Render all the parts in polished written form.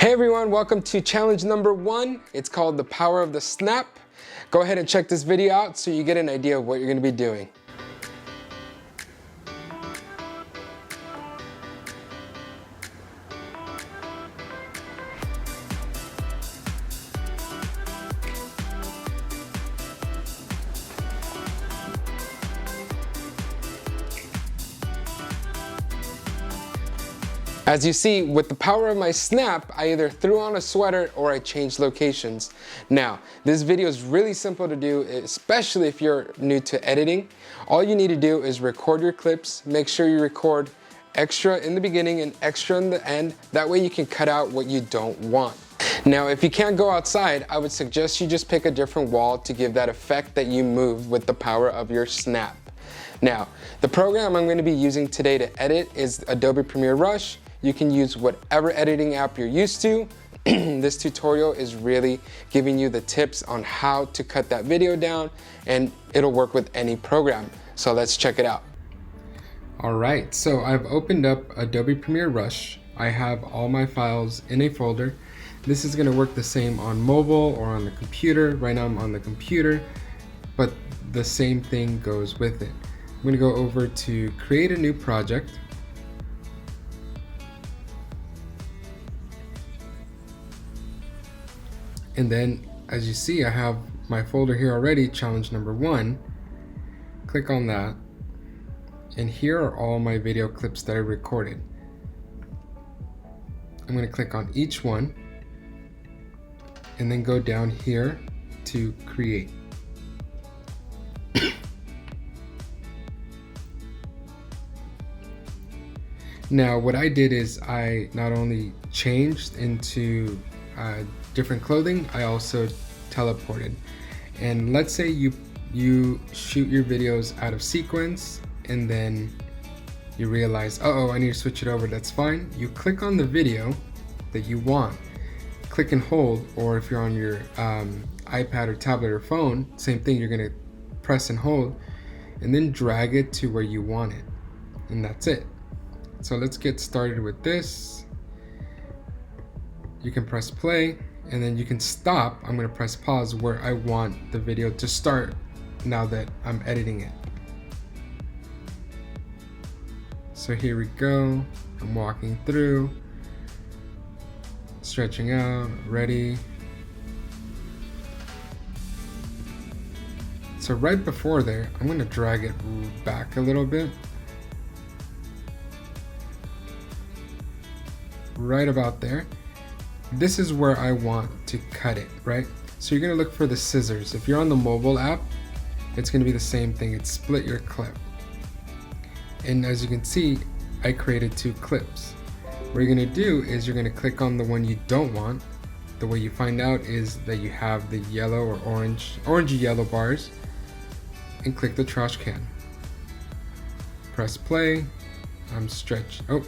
Hey everyone, welcome to challenge number 1. It's called the power of the snap. Go ahead and check this video out so you get an idea of what you're going to be doing. As you see, with the power of my snap, I either threw on a sweater or I changed locations. Now, this video is really simple to do, especially if you're new to editing. All you need to do is record your clips. Make sure you record extra in the beginning and extra in the end. That way you can cut out what you don't want. Now, if you can't go outside, I would suggest you just pick a different wall to give that effect that you move with the power of your snap. Now, the program I'm going to be using today to edit is Adobe Premiere Rush. You can use whatever editing app you're used to. This tutorial is really giving you the tips on how to cut that video down, and it'll work with any program. So let's check it out. Alright, so I've opened up Adobe Premiere Rush. I have all my files in a folder. This is going to work the same on mobile or on the computer. Right now I'm on the computer, but the same thing goes with it. I'm going to go over to create a new project. And then, as you see, I have my folder here already, challenge number 1. Click on that. And here are all my video clips that I recorded. I'm going to click on each one and then go down here to create. Now, what I did is I not only changed into different clothing, I also teleported. And let's say you shoot your videos out of sequence and then you realize, uh-oh, I need to switch it over. That's fine. You click on the video that you want, click and hold, or if you're on your iPad or tablet or phone, same thing, you're gonna press and hold and then drag it to where you want it, and that's it. So let's get started with this. You can press play and then you can stop. I'm going to press pause where I want the video to start now that I'm editing it. So here we go. I'm walking through, stretching out, ready. So right before there, I'm going to drag it back a little bit. Right about there. This is where I want to cut it, right? So you're gonna look for the scissors. If you're on the mobile app, it's gonna be the same thing. It's split your clip. And as you can see, I created 2 clips. What you're gonna do is you're gonna click on the one you don't want. The way you find out is that you have the yellow or orangey yellow bars, and click the trash can. Press play. I'm stretched. Oh,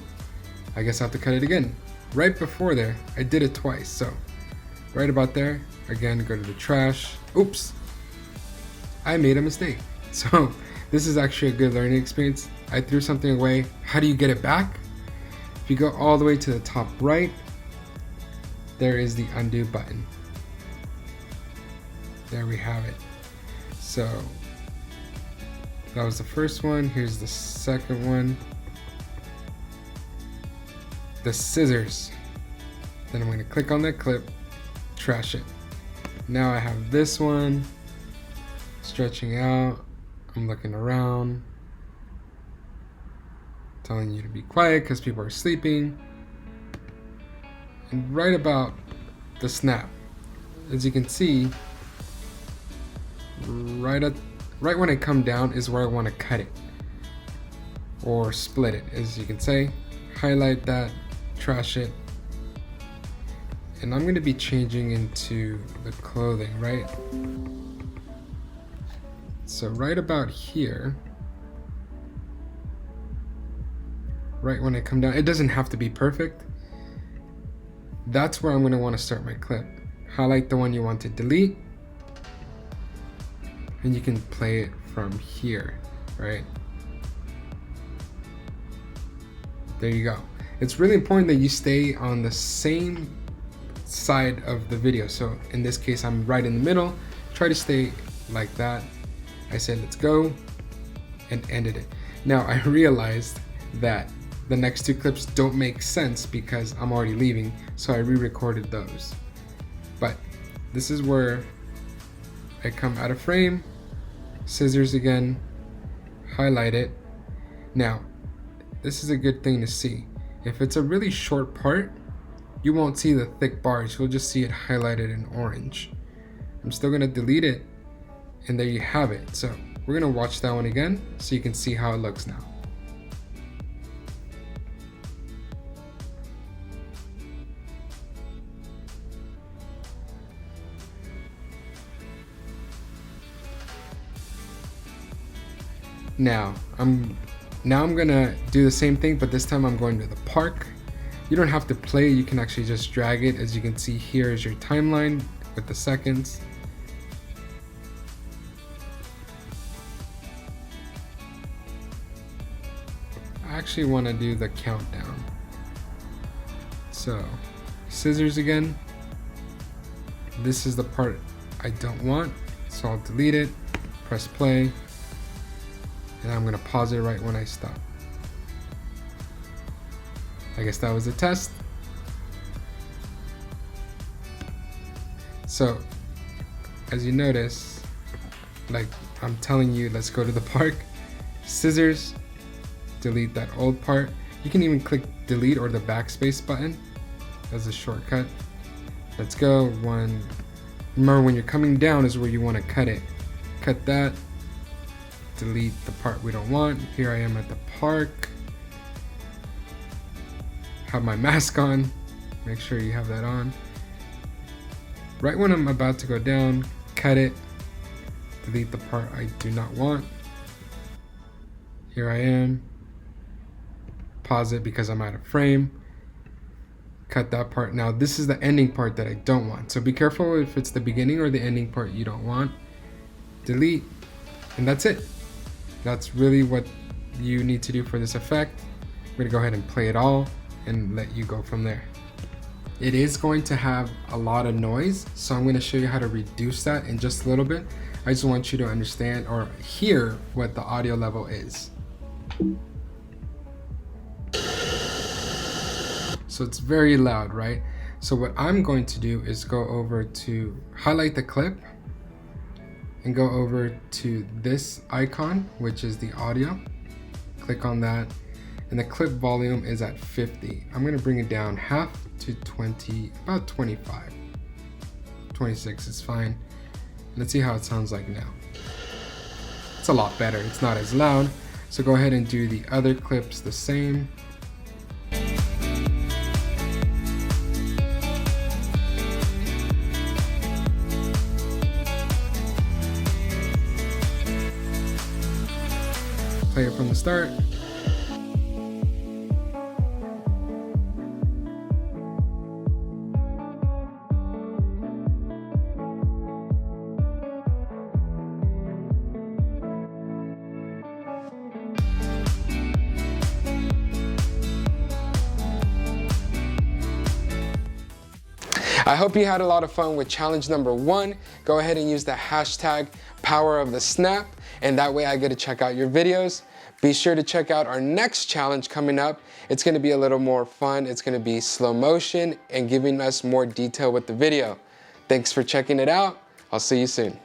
I guess I have to cut it again. Right before there, I did it twice. So right about there, again, go to the trash. Oops, I made a mistake. So this is actually a good learning experience. I threw something away. How do you get it back? If you go all the way to the top right, there is the undo button. There we have it. So that was the first one. Here's the second one. The scissors. Then I'm going to click on that clip, trash it. Now I have this one, stretching out. I'm looking around, telling you to be quiet because people are sleeping. And right about the snap, as you can see, right when I come down is where I want to cut it or split it, as you can say. Highlight that, trash it, and I'm going to be changing into the clothing, right? So right about here, right when I come down, it doesn't have to be perfect. That's where I'm going to want to start my clip. Highlight the one you want to delete, and you can play it from here, right? There you go. It's really important that you stay on the same side of the video. So in this case, I'm right in the middle. Try to stay like that. I said, let's go, and ended it. Now I realized that the next two clips don't make sense because I'm already leaving, so I re-recorded those. But this is where I come out of frame, scissors again, highlight it. Now, this is a good thing to see. If it's a really short part, you won't see the thick bars, you'll just see it highlighted in orange. I'm still gonna delete it, and there you have it. So we're gonna watch that one again so you can see how it looks now. Now I'm gonna do the same thing, but this time I'm going to the park. You don't have to play, you can actually just drag it. As you can see, here is your timeline with the seconds. I actually want to do the countdown. So, scissors again. This is the part I don't want, so I'll delete it, press play. And I'm gonna pause it right when I stop. I guess that was a test. So, as you notice, like I'm telling you, let's go to the park. Scissors, delete that old part. You can even click delete or the backspace button as a shortcut. Let's go. One. Remember, when you're coming down is where you want to cut it. Cut that. Delete the part we don't want. Here I am at the park. Have my mask on. Make sure you have that on. Right when I'm about to go down, cut it. Delete the part I do not want. Here I am. Pause it because I'm out of frame. Cut that part. Now this is the ending part that I don't want. So be careful if it's the beginning or the ending part you don't want. Delete, and that's it. That's really what you need to do for this effect. We're gonna go ahead and play it all and let you go from there. It is going to have a lot of noise, so I'm gonna show you how to reduce that in just a little bit. I just want you to understand or hear what the audio level is. So it's very loud, right? So what I'm going to do is go over to highlight the clip and go over to this icon, which is the audio. Click on that, and the clip volume is at 50. I'm gonna bring it down half to 20, about 25. 26 is fine. Let's see how it sounds like now. It's a lot better, it's not as loud. So go ahead and do the other clips the same. Play it from the start. I hope you had a lot of fun with challenge number 1. Go ahead and use the hashtag #PowerOfTheSnap, and that way I get to check out your videos. Be sure to check out our next challenge coming up. It's gonna be a little more fun. It's gonna be slow motion and giving us more detail with the video. Thanks for checking it out. I'll see you soon.